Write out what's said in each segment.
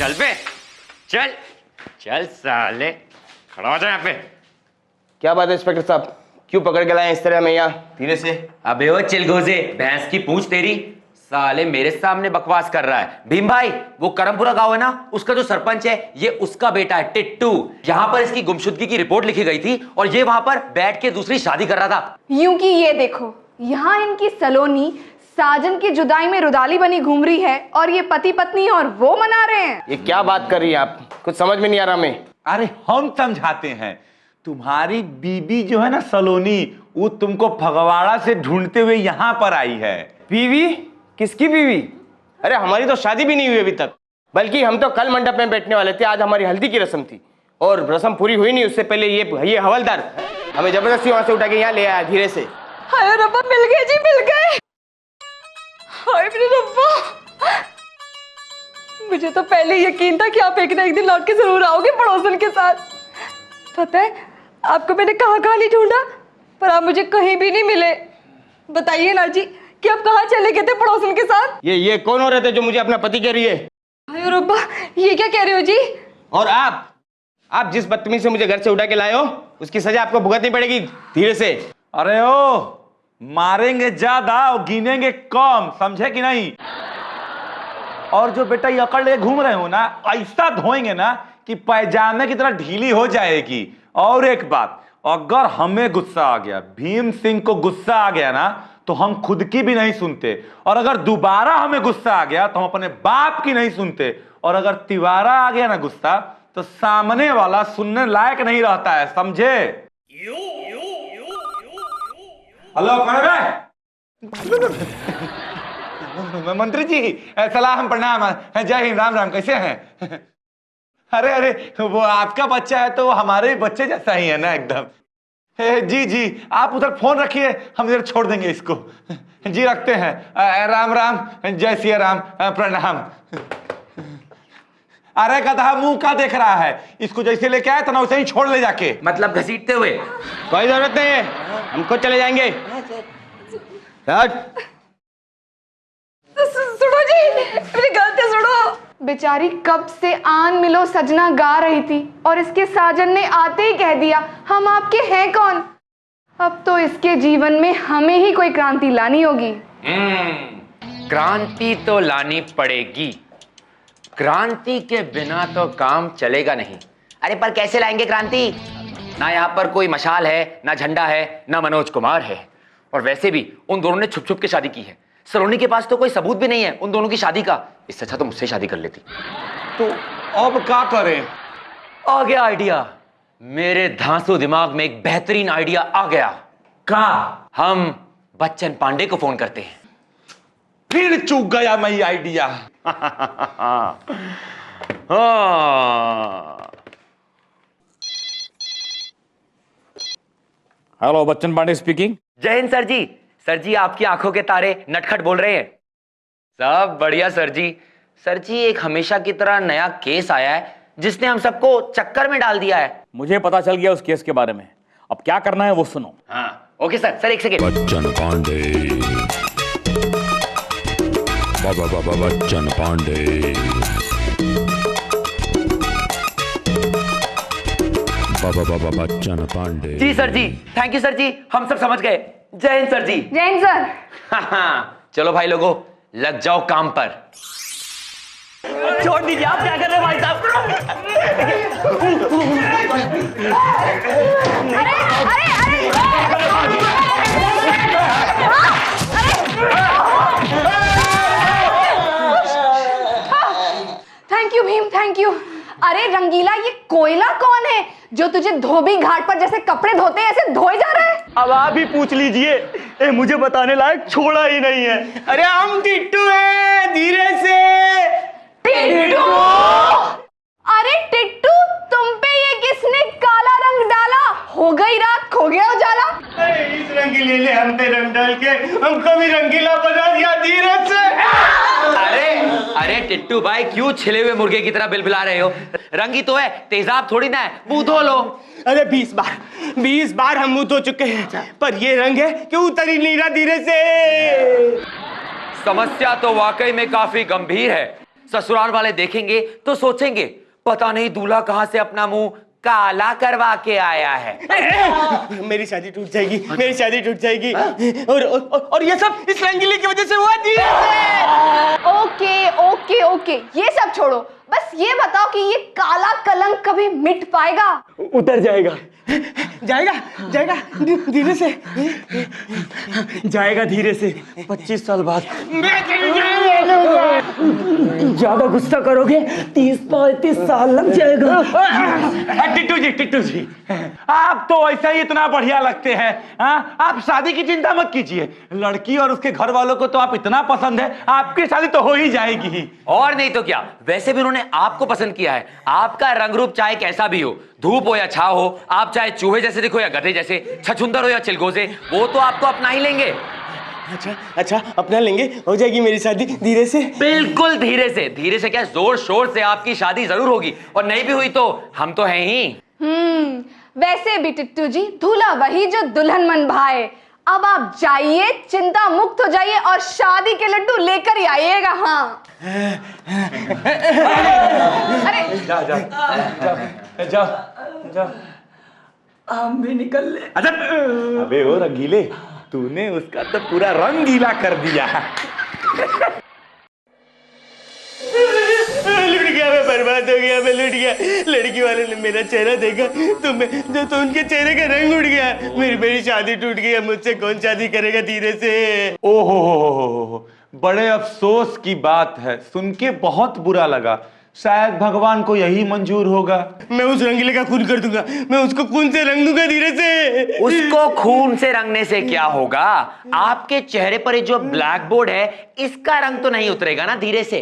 चल बे, चल चल साले, खड़ा हो जा यहाँ पे। क्या बात है इंस्पेक्टर साहब, क्यों पकड़ के लाए इस तरह में यहाँ धीरे से? अबे वो चिलगोजे, भैंस की पूंछ तेरी, साले मेरे सामने बकवास कर रहा है। भीम भाई, वो करमपुरा गांव है ना, उसका जो सरपंच है ये उसका बेटा है टिट्टू। यहाँ पर इसकी गुमशुदगी की रिपोर्ट लिखी गई थी और ये वहां पर बैठ के दूसरी शादी कर रहा था। यूं कि ये देखो, यहाँ इनकी सलोनी साजन की जुदाई में रुदाली बनी घूम रही है और ये पति पत्नी और वो मना रहे हैं। ये क्या बात कर रही है आप? कुछ समझ में नहीं आ रहा हमें। अरे हम समझाते हैं। तुम्हारी बीबी जो है ना सलोनी, वो तुमको फगवाड़ा से ढूंढते हुए यहाँ पर आई है। बीवी? किसकी बीवी? अरे हमारी तो शादी भी नहीं हुई अभी तक, बल्कि हम तो कल मंडप में बैठने वाले थे। आज हमारी हल्दी की रस्म थी और रस्म पूरी हुई नहीं, उससे पहले ये हवलदार हमें जबरदस्ती वहां से उठा के यहाँ ले आया धीरे से। हाय रब्बा, मिल गए जी, मिल गए। हाय मेरे रब्बा, मुझे तो पहले यकीन था कि आप एक ना एक दिन लौट के जरूर आओगे पड़ोसन के साथ। पता है आपको मैंने कहाँ कहाँ नहीं ढूंढा, पर आप मुझे कहीं भी नहीं मिले। बताइए ना जी कि आप कहाँ चले गए थे पड़ोसन के साथ? ये कौन हो रहे थे जो मुझे अपना पति कह रही है? हाय रब्बा, ये क्या कह रहे हो जी? और आप जिस बदतमीज से मुझे घर से उठा के लाए हो, उसकी सजा आपको भुगतनी पड़ेगी धीरे से। अरे ओ, मारेंगे ज्यादा और गिनेंगे कम, समझे कि नहीं? और जो बेटा ये अकड़ ले घूम रहे हो ना, ऐसा धोएंगे ना कि पैजामे की तरह ढीली हो जाएगी। और एक बात, अगर हमें गुस्सा आ गया, भीम सिंह को गुस्सा आ गया ना, तो हम खुद की भी नहीं सुनते। और अगर दोबारा हमें गुस्सा आ गया तो हम अपने बाप की नहीं सुनते। और अगर तिवारा आ गया ना गुस्सा, तो सामने वाला सुनने लायक नहीं रहता है, समझे? हेलो, कौन है? मंत्री जी, सलाम, प्रणाम, जय हिंद, राम राम, कैसे हैं? अरे वो आपका बच्चा है तो हमारे बच्चे जैसा ही है ना एकदम। जी आप उधर फोन रखिए, हम इधर छोड़ देंगे इसको। जी रखते हैं। राम राम, जय सिया राम, प्रणाम। अरे गधा मुंह का देख रहा है, इसको जैसे लेके आए तो ना वैसे ही छोड़ ले जाके। मतलब घसीटते हुए? कोई जरूरत नहीं है, हम खुद चले जाएंगे। सुनो जी, मेरी गलती सुनो। बेचारी कब से आन मिलो सजना गा रही थी और इसके साजन ने आते ही कह दिया हम आपके हैं कौन। अब तो इसके जीवन में हमें ही कोई क्रांति लानी होगी। क्रांति तो लानी पड़ेगी, क्रांति के बिना तो काम चलेगा नहीं। अरे पर कैसे लाएंगे क्रांति? ना यहाँ पर कोई मशाल है, ना झंडा है, ना मनोज कुमार है। और वैसे भी उन दोनों ने छुप छुप के शादी की है। सलोनी के पास तो कोई सबूत भी नहीं है उन दोनों की शादी का। इससे अच्छा तो मुझसे शादी कर लेती। तो अब क्या करें? आ गया आइडिया, मेरे धांसू दिमाग में एक बेहतरीन आइडिया आ गया। का? हम बच्चन पांडे को फोन करते हैं। फिर चूक गया मैं idea. Hello, Bachchan Pandey speaking. जय हिंद सर जी। सर जी, आपकी आंखों के तारे नटखट बोल रहे हैं। सब बढ़िया सर जी। सर जी, एक हमेशा की तरह नया केस आया है जिसने हम सबको चक्कर में डाल दिया है। मुझे पता चल गया उस केस के बारे में, अब क्या करना है वो सुनो। हाँ ओके सर। सर एक सेकेंड। बच्चन पांडे, बाबा बच्चन पांडे, बाबा बच्चन पांडे। जी sir ji, thank you sir ji, हम सब समझ गए। जय हिंद सर जी। जय हिंद सर। चलो भाई लोगों, लग जाओ काम पर। छोड़ दीजिए, आप क्या कर रहे हैं भाई साहब? Thank you Bhim, thank you. अरे रंगीला, ये कोयला कौन है जो तुझे धोबी घाट पर जैसे कपड़े धोते हैं ऐसे धोए जा रहा है? अब आप ही पूछ लीजिए, मुझे बताने लायक छोड़ा ही नहीं है। अरे हम टिट्टू हैं, धीरे से। टिट्टू? अरे टिट्टू, तुम पे ये किसने काला रंग डाला? हो गई रात, खो गया उजाला। अरे इस रंगीले ने हम पे रंग डाल के हमको भी रंगीला बना दिया धीरे से। अरे टिट्टू भाई, क्यों छिले हुए मुर्गे की तरह बिलबिला रहे हो? रंगी तो है, तेजाब थोड़ी ना है, मुंह धो लो। अरे 20 बार हम मुंह धो चुके हैं, पर ये रंग है कि उतर ही नहीं रहा धीरे से। समस्या तो वाकई में काफी गंभीर है। ससुराल वाले देखेंगे तो सोचेंगे पता नहीं दूल्हा कहां से अपना मुंह काला करवा के आया है। मेरी शादी टूट जाएगी, मेरी शादी टूट जाएगी। और ये सब इस रंगीले की वजह से हुआ जी। ओके ओके ओके, ये सब छोड़ो, बस ये बताओ कि ये काला कलंक कभी मिट पाएगा? उतर जाएगा, जाएगा जाएगा धीरे से, जाएगा धीरे से 25 साल बाद। ज्यादा गुस्सा करोगे 30-35 साल लग जाएगा। टिट्टू जी आप तो ऐसा ही इतना बढ़िया लगते हैं। आप शादी की चिंता मत कीजिए, लड़की और उसके घर वालों को तो आप इतना पसंद है, आपकी शादी तो हो ही जाएगी। और नहीं तो क्या, वैसे भी उन्होंने आपको पसंद किया है। आपका रंग रूप चाहे कैसा भी हो, धूप हो या छाव हो, आप चाहे चूहे जैसे दिखो या गधे जैसे, छछुंदर हो या चिलगोजे, वो तो आपको अपना ही लेंगे। अच्छा अपना लेंगे, हो जाएगी मेरी शादी धीरे से। बिल्कुल धीरे से क्या, जोर शोर से आपकी शादी जरूर होगी, और नहीं भी हुई तो हम तो हैं ही। वैसे भी टिट्टू जी, दूल्हा वही जो दुल्हन मन भाए। अब आप जाइए, चिंता मुक्त हो जाइए और शादी के लड्डू लेकर ही आइएगा। हाँ अरे जाओ हम भी निकल ले। अच्छा अबे ओ रंगीले, तूने उसका तो पूरा रंग गीला कर दिया। लुट गया, मैं बर्बाद हो गया, मैं लुट गया। लड़की वाले ने मेरा चेहरा देखा तो उनके चेहरे का रंग उड़ गया। मेरी शादी टूट गई, मुझसे कौन शादी करेगा धीरे से। ओहो, बड़े अफसोस की बात है, सुन के बहुत बुरा लगा। शायद भगवान को यही मंजूर होगा। मैं उस रंगीले का खून कर दूंगा, मैं उसको खून से रंग दूंगा धीरे से। उसको खून से रंगने से क्या होगा? आपके चेहरे पर ये जो ब्लैक बोर्ड है, इसका रंग तो नहीं उतरेगा ना धीरे से।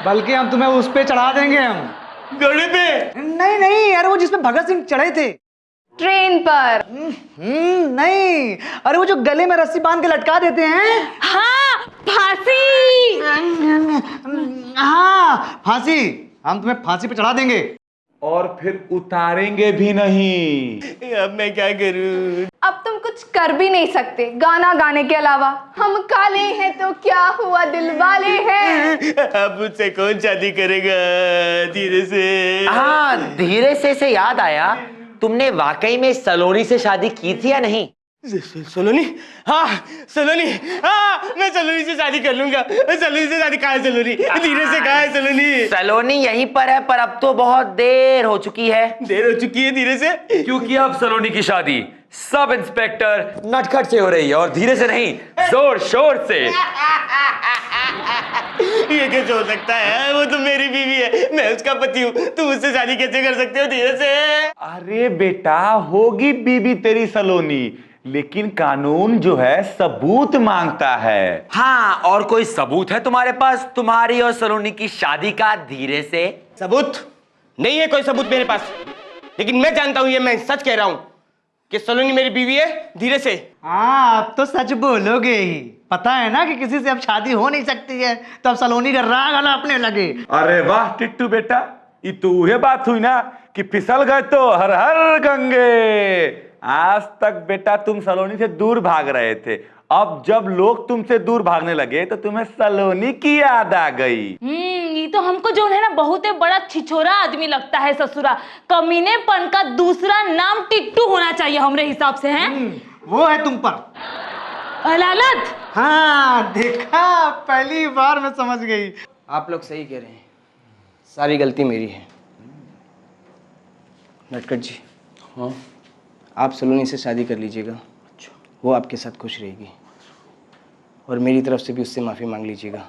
बल्कि हम तुम्हें उस पे चढ़ा देंगे। हम घोड़े पे नहीं यार, वो जिसमें भगत सिंह चढ़े थे। ट्रेन पर। नहीं, अरे वो जो गले में रस्सी बांध के लटका देते हैं। हाँ, फांसी। हाँ फांसी, हम तुम्हें फांसी पे चढ़ा देंगे और फिर उतारेंगे भी नहीं। अब मैं क्या करूं? अब तुम कुछ कर भी नहीं सकते गाना गाने के अलावा। हम काले हैं तो क्या हुआ, दिल वाले हैं। अब मुझसे कौन शादी करेगा धीरे से? हाँ, धीरे से याद आया, तुमने वाकई में सलोनी से शादी की थी या नहीं? सलोनी? हाँ सलोनी, हाँ मैं सलोनी से शादी कर लूंगा। सलोनी से शादी। कहाँ है सलोनी? धीरे से कहाँ है सलोनी? सलोनी यहीं पर है, पर अब तो बहुत देर हो चुकी है। देर हो चुकी है धीरे से, क्योंकि अब सलोनी की शादी सब इंस्पेक्टर नटखट से हो रही है, और धीरे से नहीं, जोर शोर से। ये कैसे हो सकता है? वो तो मेरी बीवी है, मैं उसका पति हूँ, तुम उससे शादी कैसे कर सकते हो धीरे से? अरे बेटा, होगी बीबी तेरी सलोनी, लेकिन कानून जो है सबूत मांगता है। हाँ, और कोई सबूत है तुम्हारे पास तुम्हारी और सलोनी की शादी का धीरे से? सबूत नहीं है कोई सबूत मेरे पास, लेकिन मैं जानता हूँ, ये मैं सच कह रहा हूँ कि सलोनी मेरी बीवी है धीरे से। हाँ, अब तो सच बोलोगे ही। पता है ना कि किसी से अब शादी हो नहीं सकती है, तो अब सलोनी का राग आना अपने लगे। अरे वाह टिट्टू बेटा, ये तो वह बात हुई ना कि फिसल गए तो हर हर गंगे। आज तक बेटा तुम सलोनी से दूर भाग रहे थे, अब जब लोग तुमसे दूर भागने लगे तो तुम्हें सलोनी की याद आ गई। ये तो हमको जो है ना बहुत बड़ा छिछोरा आदमी लगता है ससुरा। कमीनेपन का दूसरा नाम टिट्टू होना चाहिए हमरे हिसाब से। हैं वो है तुम पर लालत। हाँ देखा, पहली बार मैं समझ गई। आप लोग सही कह रहे हैं, सारी गलती मेरी है। नटखट जी, हाँ आप सलोनी से शादी कर लीजिएगा, वो आपके साथ खुश रहेगी, और मेरी तरफ से भी उससे माफ़ी मांग लीजिएगा।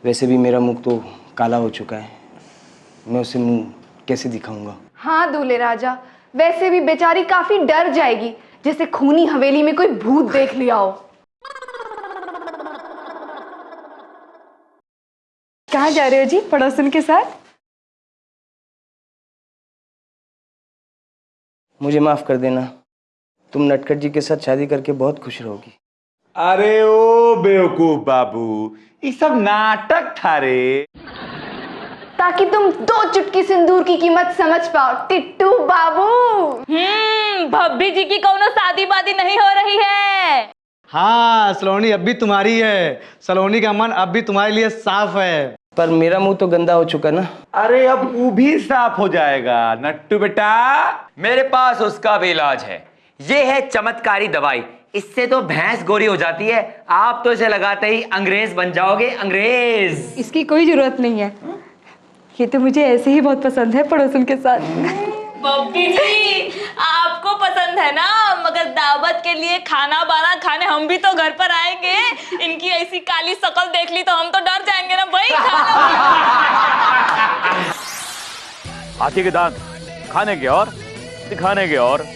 वैसे भी मेरा मुख तो काला हो चुका है, मैं उसे मुंह कैसे दिखाऊंगा? हाँ दूल्हे राजा, वैसे भी बेचारी काफी डर जाएगी, जैसे खूनी हवेली में कोई भूत देख लिया हो। कहाँ जा रहे हो जी? पड़ोसन के साथ? मुझे माफ कर देना, तुम नटखट जी के साथ शादी करके बहुत खुश रहोगी। अरे ओ बेवकूफ बाबू, ये सब नाटक था रे, ताकि तुम 2 चुटकी सिंदूर की कीमत समझ पाओ टिट्टू बाबू। भब्बी जी की कोनो शादी वादी नहीं हो रही है। हाँ सलोनी अब भी तुम्हारी है, सलोनी का मन अब भी तुम्हारे लिए साफ है। पर मेरा मुंह तो गंदा हो चुका ना। अरे अब वो भी साफ हो जाएगा नट्टू बेटा। मेरे पास उसका भी इलाज है। ये है चमत्कारी दवाई। इससे तो भैंस गोरी हो जाती है। आप तो इसे लगाते ही अंग्रेज बन जाओगे, अंग्रेज। इसकी कोई जरूरत नहीं है, ये तो मुझे ऐसे ही बहुत पसंद है पड़ोसन के साथ। बब्बी जी आपको पसंद है ना, मगर दावत के लिए खाना बाना खाने हम भी तो घर पर आएंगे। इनकी ऐसी काली शकल देख ली तो हम तो डर जाएंगे ना भाई। हाथी के दांत खाने के और दिखाने के और।